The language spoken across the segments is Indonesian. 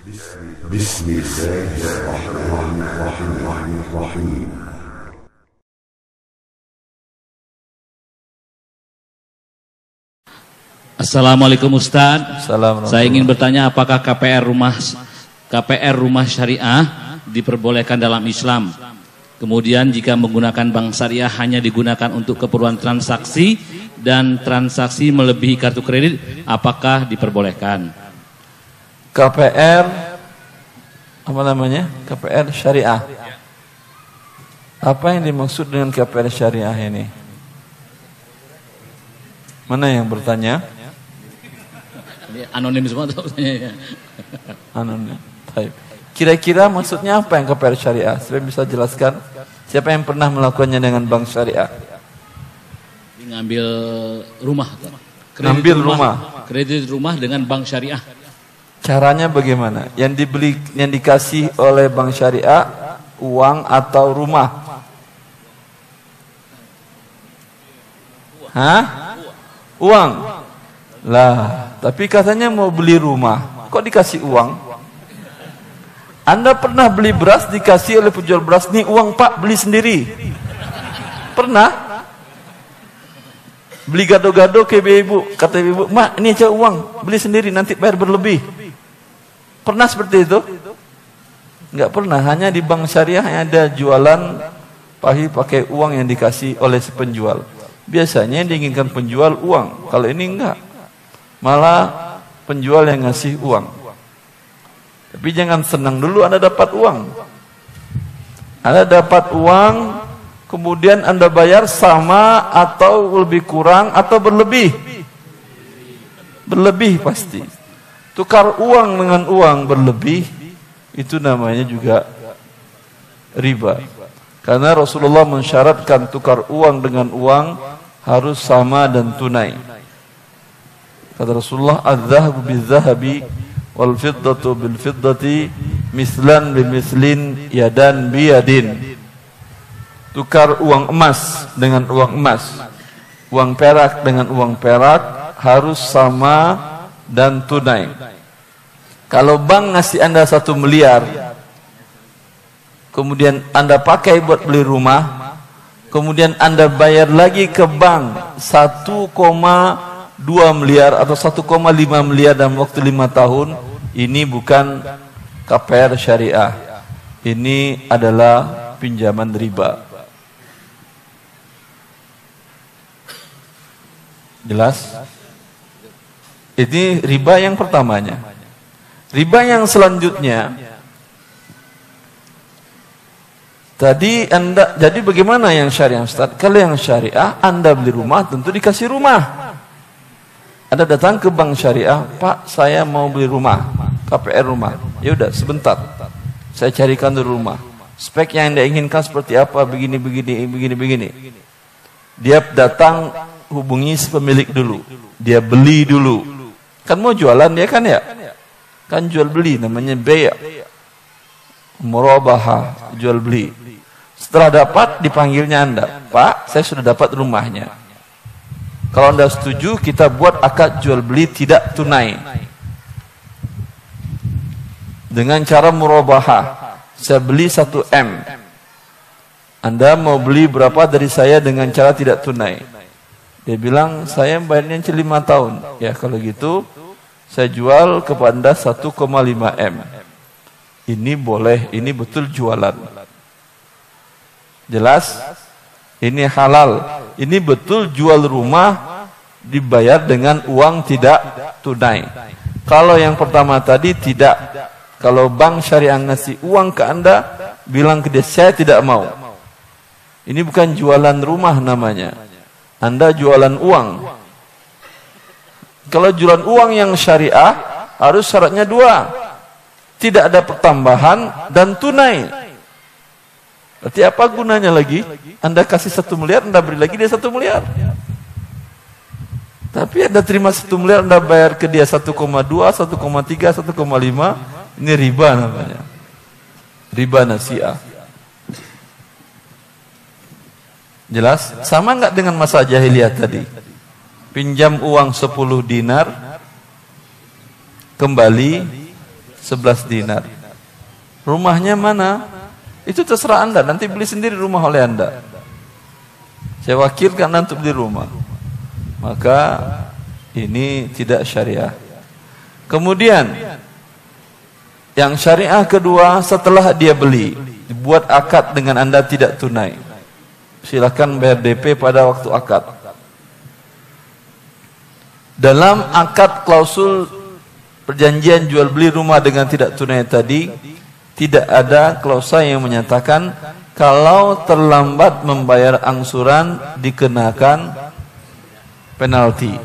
بسم الله الرحمن الرحيم. Assalamualaikum Ustaz. Saya ingin bertanya apakah KPR rumah syariah diperbolehkan dalam Islam? Kemudian jika menggunakan bank syariah hanya digunakan untuk keperluan transaksi dan transaksi melebihi kartu kredit, apakah diperbolehkan? KPR apa namanya? KPR syariah. Apa yang dimaksud dengan KPR syariah ini? Mana yang bertanya? Anonim semua tuh pertanyaannya. Anonim. Baik. Kira-kira maksudnya apa yang KPR syariah? Saya bisa jelaskan? Siapa yang pernah melakukannya dengan bank syariah? Ngambil rumah. Ngambil rumah. Kredit rumah dengan bank syariah. Caranya bagaimana? Yang dibeli, yang dikasih oleh bank syariah, uang atau rumah? Hah? Uang. Lah, tapi katanya mau beli rumah. Kok dikasih uang? Anda pernah beli beras dikasih oleh penjual beras, nih uang Pak, beli sendiri. Pernah? Beli gado-gado ke ibu, kata ibu, "Mak, ini aja uang, beli sendiri nanti bayar berlebih." Pernah seperti itu? Enggak pernah, hanya di bank syariah ada jualan pakai uang yang dikasih oleh si penjual. Biasanya yang diinginkan penjual uang, kalau ini enggak. Malah penjual yang ngasih uang. Tapi jangan senang dulu Anda dapat uang. Anda dapat uang, kemudian Anda bayar sama atau lebih kurang atau berlebih? Berlebih pasti. Tukar uang dengan uang berlebih, itu namanya juga riba. Karena Rasulullah mensyaratkan tukar uang dengan uang harus sama dan tunai. Kata Rasulullah, "Az-zahabu bil-zahabi wal fiddatu bil fiddati mislan bi mislin yadan bi yadin." Tukar uang emas dengan uang emas, uang perak dengan uang perak harus sama dan tunai. Kalau bank ngasih Anda 1 miliar, kemudian Anda pakai buat beli rumah, kemudian Anda bayar lagi ke bank 1,2 miliar atau 1,5 miliar dalam waktu 5 tahun, ini bukan KPR syariah. Ini adalah pinjaman riba. Jelas? Ini riba yang pertamanya. Riba yang selanjutnya, jadi bagaimana yang syariah Ustaz? Kalau yang syariah, Anda beli rumah tentu dikasih rumah. Anda datang ke bank syariah, "Pak, saya mau beli rumah, KPR rumah." Ya udah, sebentar, saya carikan dulu rumah. Spek yang Anda inginkan seperti apa? Begini. Dia datang, hubungi si pemilik dulu, dia beli dulu. Kan mau jualan dia kan ya? Kan jual beli, namanya bay', murabahah, jual beli. Setelah dapat, dipanggilnya Anda, "Pak, saya sudah dapat rumahnya. Kalau Anda setuju, kita buat akad jual beli tidak tunai. Dengan cara murabahah, saya beli 1 M. Anda mau beli berapa dari saya dengan cara tidak tunai?" Dia bilang, "Saya bayarnya 5 tahun. Ya kalau gitu, saya jual kepada Anda 1,5 M. Ini boleh, ini betul jualan. Jelas? Ini halal. Ini betul jual rumah dibayar dengan uang tidak tunai. Kalau yang pertama tadi tidak. Kalau bank syariah ngasih uang ke Anda, bilang ke dia, "Saya tidak mau." Ini bukan jualan rumah namanya. Anda jualan uang. Kalau jualan uang yang syariah, harus syaratnya 2. Tidak ada pertambahan dan tunai. Berarti apa gunanya lagi? Anda kasih 1 miliar, Anda beri lagi dia 1 miliar. Tapi Anda terima 1 miliar, Anda bayar ke dia 1,2, 1,3, 1,5. Ini riba namanya. Riba nasi'ah. Jelas? Sama enggak dengan masa jahiliyah tadi? Pinjam uang 10 dinar, kembali 11 dinar. Rumahnya mana? Itu terserah Anda, nanti beli sendiri rumah oleh Anda. Saya wakilkan Anda untuk beli rumah. Maka ini tidak syariah. Kemudian yang syariah kedua, setelah dia beli, dibuat akad dengan Anda tidak tunai. Silakan bayar DP pada waktu akad. Dalam akad klausul perjanjian jual beli rumah dengan tidak tunai tadi, tidak ada klausa yang menyatakan kalau terlambat membayar angsuran dikenakan penalti.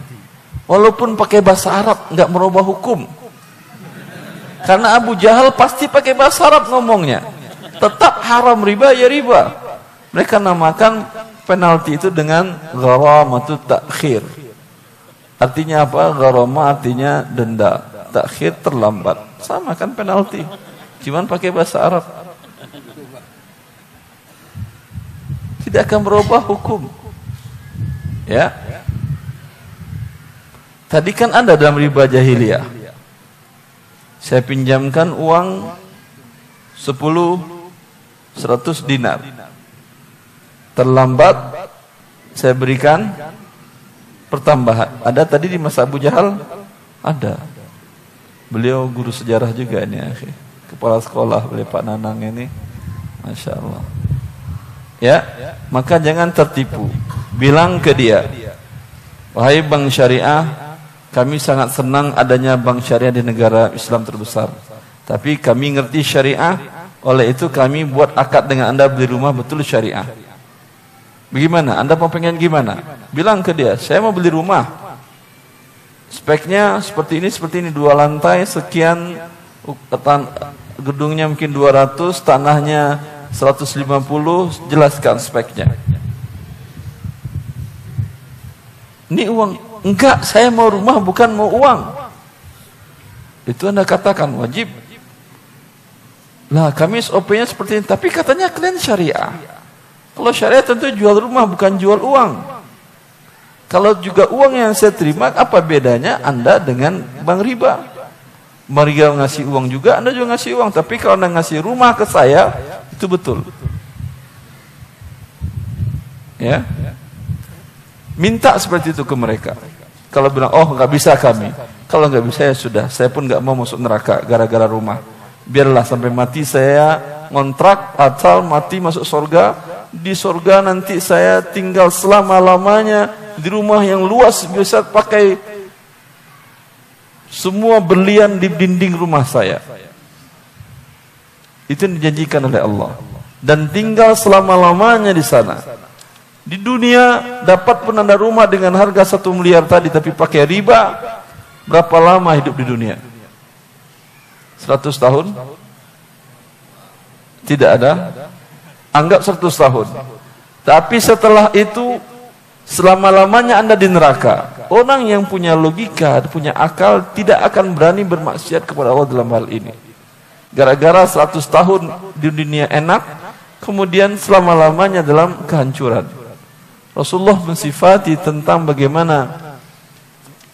Walaupun pakai bahasa Arab nggak merubah hukum. Karena Abu Jahal pasti pakai bahasa Arab ngomongnya. Tetap haram riba ya riba. Mereka namakan penalti itu dengan gharamatut ta'khir. Artinya apa? Gharama artinya denda. Ta'khir terlambat. Sama kan penalti. Cuman pakai bahasa Arab. Tidak akan berubah hukum. Ya. Tadi kan Anda dalam riba jahiliyah. Saya pinjamkan uang 100 dinar. Terlambat saya berikan pertambahan. Ada tadi di masa Abu Jahal? Ada. Beliau guru sejarah juga ini, akhi. Kepala sekolah oleh Pak Nanang ini, Masya Allah. Ya, maka jangan tertipu. Bilang ke dia, wahai bank syariah, kami sangat senang adanya bank syariah di negara Islam terbesar. Tapi kami ngerti syariah, oleh itu kami buat akad dengan Anda beli rumah betul syariah. Bagaimana? Anda mau pengen gimana? Bilang ke dia, saya mau beli rumah. Speknya seperti ini, 2 lantai, sekian, gedungnya mungkin 200, tanahnya 150, jelaskan speknya. Ini uang. Enggak, saya mau rumah bukan mau uang. Itu Anda katakan wajib. Lah kami SOP-nya seperti ini, tapi katanya kalian syariah. Kalau syariah tentu jual rumah bukan jual uang. Kalau juga uang yang saya terima, apa bedanya Anda dengan bank riba? Bank riba ngasih uang juga, Anda juga ngasih uang. Tapi kalau Anda ngasih rumah ke saya, itu betul. Ya, minta seperti itu ke mereka. Kalau bilang, oh nggak bisa kami. Kalau nggak bisa ya sudah, saya pun nggak mau masuk neraka gara-gara rumah. Biarlah sampai mati saya ngontrak, asal mati masuk surga. Di surga nanti saya tinggal selama-lamanya di rumah yang luas, bisa pakai semua berlian di dinding rumah saya. Itu yang dijanjikan oleh Allah. Dan tinggal selama-lamanya di sana. Di dunia dapat pun Anda rumah dengan harga 1 miliar tadi, tapi pakai riba, berapa lama hidup di dunia? 100 tahun? Tidak ada. Anggap 100 tahun. Tapi setelah itu selama-lamanya Anda di neraka. Orang yang punya logika, punya akal, tidak akan berani bermaksiat kepada Allah dalam hal ini. Gara-gara 100 tahun di dunia enak, kemudian selama-lamanya dalam kehancuran. Rasulullah mensifati tentang bagaimana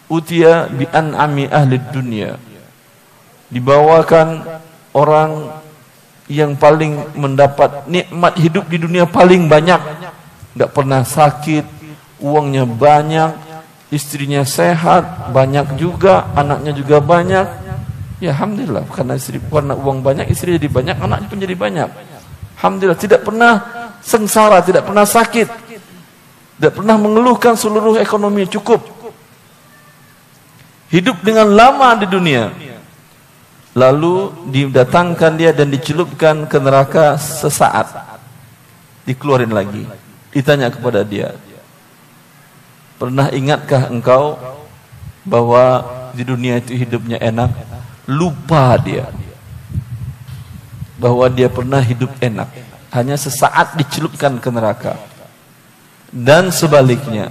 utia bi an'ami ahli dunia. Dibawakan orang yang paling mendapat nikmat hidup di dunia paling banyak, nggak pernah sakit, uangnya banyak, istrinya sehat, banyak juga, anaknya juga banyak. Ya alhamdulillah, karena uang banyak, istri jadi banyak, anaknya pun jadi banyak. Alhamdulillah, tidak pernah sengsara, tidak pernah sakit, tidak pernah mengeluhkan, seluruh ekonomi cukup. Hidup dengan lama di dunia. Lalu didatangkan dia dan dicelupkan ke neraka sesaat. Dikeluarin lagi. Ditanya kepada dia, pernah ingatkah engkau bahwa di dunia itu hidupnya enak? Lupa dia bahwa dia pernah hidup enak. Hanya sesaat dicelupkan ke neraka. Dan sebaliknya,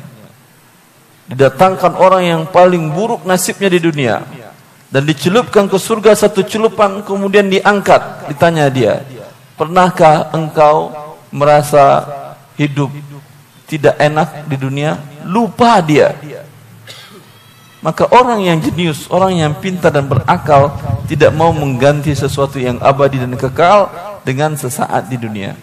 didatangkan orang yang paling buruk nasibnya di dunia dan dicelupkan ke surga satu celupan, kemudian diangkat. Ditanya dia, pernahkah engkau merasa hidup tidak enak di dunia? Lupa dia. Maka orang yang jenius, orang yang pintar dan berakal, tidak mau mengganti sesuatu yang abadi dan kekal dengan sesaat di dunia.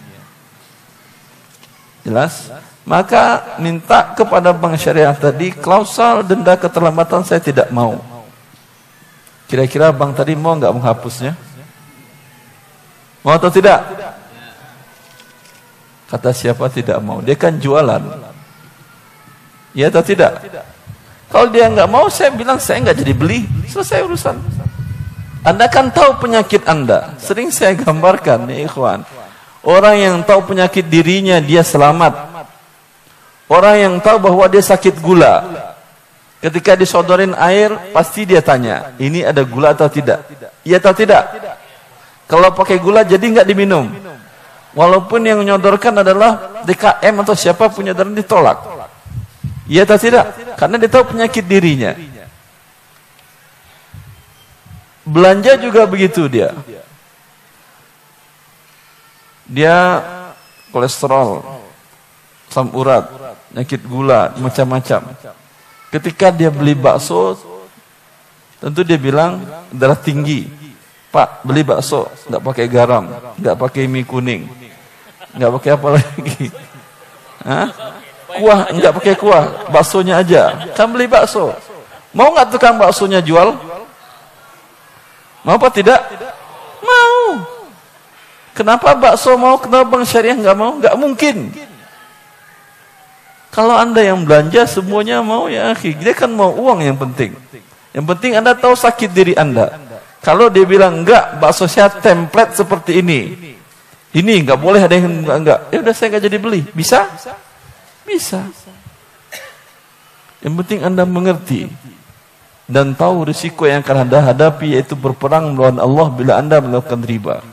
Jelas? Maka minta kepada bank syariah tadi klausal denda keterlambatan saya tidak mau. Kira-kira bank tadi mau nggak menghapusnya? Mau atau tidak? Kata siapa tidak mau? Dia kan jualan. Ya atau tidak? Kalau dia nggak mau, saya bilang saya nggak jadi beli. Selesai urusan. Anda kan tahu penyakit Anda. Sering saya gambarkan, ya ikhwan. Orang yang tahu penyakit dirinya, dia selamat. Orang yang tahu bahwa dia sakit gula, ketika disodorin air, pasti dia tanya, ini ada gula atau tidak? Iya atau tidak? Kalau pakai gula, jadi nggak diminum. Walaupun yang menyodorkan adalah DKM atau siapa punya darah, ditolak. Iya atau tidak? Karena dia tahu penyakit dirinya. Belanja juga begitu dia. Dia kolesterol, asam urat, penyakit gula, macam-macam. Ketika dia beli bakso, tentu dia bilang darah tinggi. Pak, beli bakso, nggak pakai garam, nggak pakai mie kuning, nggak pakai apa lagi. Hah? Kuah, nggak pakai kuah, baksonya aja. Kan beli bakso. Mau nggak tukang baksonya jual? Mau apa tidak? Mau. Kenapa bakso mau? Kenapa bank syariah nggak mau? Nggak mungkin. Kalau Anda yang belanja semuanya mau, ya akhi. Dia kan mau uang yang penting. Yang penting Anda tahu sakit diri Anda. Kalau dia bilang enggak, bakso saya template seperti ini. Ini enggak boleh, ada yang enggak. Ya udah saya enggak jadi beli. Bisa? Bisa. Yang penting Anda mengerti dan tahu risiko yang akan Anda hadapi, yaitu berperang melawan Allah bila Anda melakukan riba.